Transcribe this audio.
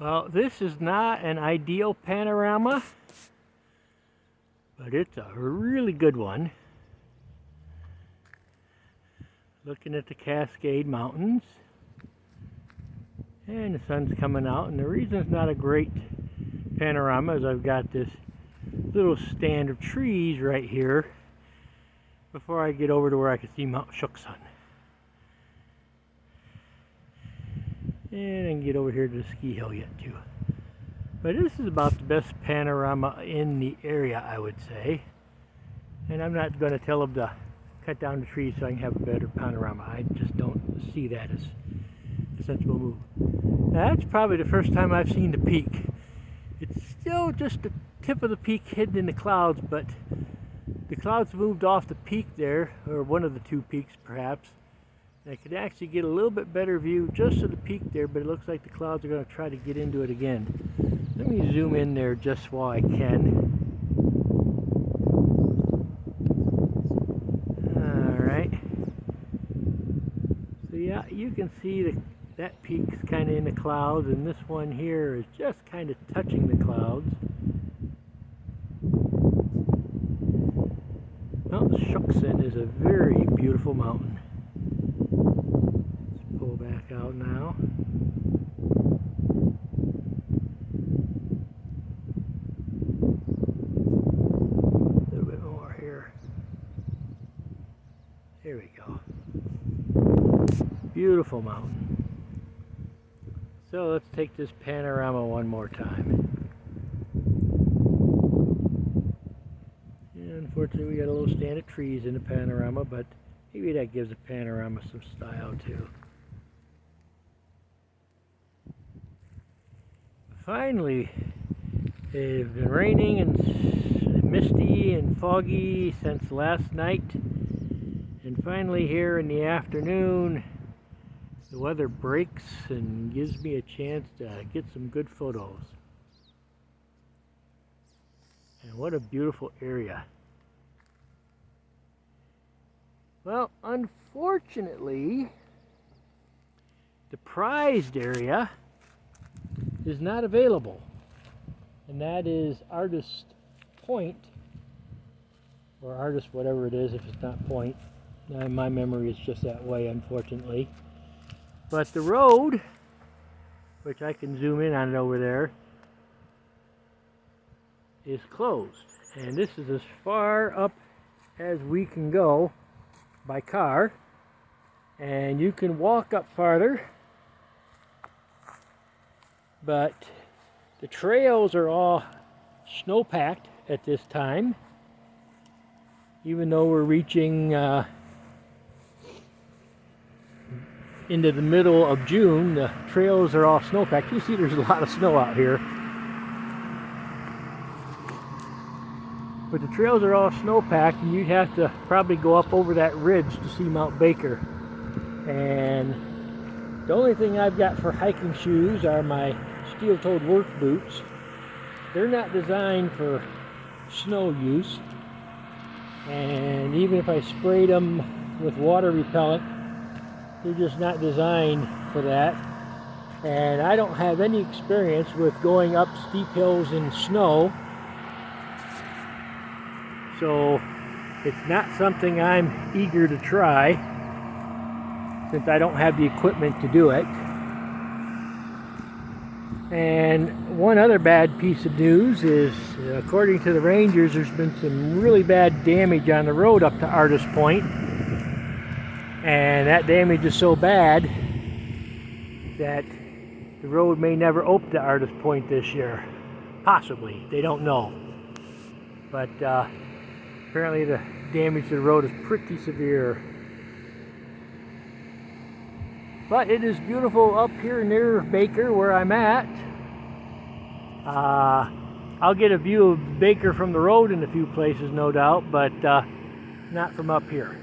Well, this is not an ideal panorama, but it's a really good one. Looking at the Cascade Mountains, and the sun's coming out, and the reason it's not a great panorama is I've got this little stand of trees right here before I get over to where I can see Mount Shooksun. And I can get over here to the ski hill yet too. But this is about the best panorama in the area, I would say. And I'm not going to tell them to cut down the trees so I can have a better panorama. I just don't see that as a sensible move. Now, that's probably the first time I've seen the peak. It's still just the tip of the peak hidden in the clouds, but the clouds moved off the peak there, or one of the two peaks perhaps. I could actually get a little bit better view just of the peak there, but it looks like the clouds are going to try to get into it again. Let me zoom in there just while I can. Alright. So yeah, you can see that peak's kind of in the clouds, and this one here is just kind of touching the clouds. Mount Shooksun is a very beautiful mountain. Back out now. A little bit more here. There we go. Beautiful mountain. So let's take this panorama one more time. And unfortunately we got a little stand of trees in the panorama, but maybe that gives the panorama some style too. Finally, it's been raining and misty and foggy since last night, and finally here in the afternoon the weather breaks and gives me a chance to get some good photos. And what a beautiful area. Well, unfortunately, the prized area is not available, and that is Artist Point, or Artist whatever it is if it's not Point. My memory is just that way, unfortunately. But the road, which I can zoom in on it over there, is closed, and this is as far up as we can go by car, and you can walk up farther. But the trails are all snow-packed at this time. Even though we're reaching into the middle of June, the trails are all snow-packed. You see there's a lot of snow out here. But the trails are all snow-packed, and you'd have to probably go up over that ridge to see Mount Baker. And the only thing I've got for hiking shoes are my steel-toed work boots. They're not designed for snow use, and even if I sprayed them with water repellent, they're just not designed for that. And I don't have any experience with going up steep hills in snow, so it's not something I'm eager to try since I don't have the equipment to do it. And one other bad piece of news is, according to the rangers, there's been some really bad damage on the road up to Artist Point. And that damage is so bad that the road may never open to Artist Point this year. Possibly. They don't know. But apparently the damage to the road is pretty severe. But it is beautiful up here near Baker where I'm at. I'll get a view of Baker from the road in a few places, no doubt, but not from up here.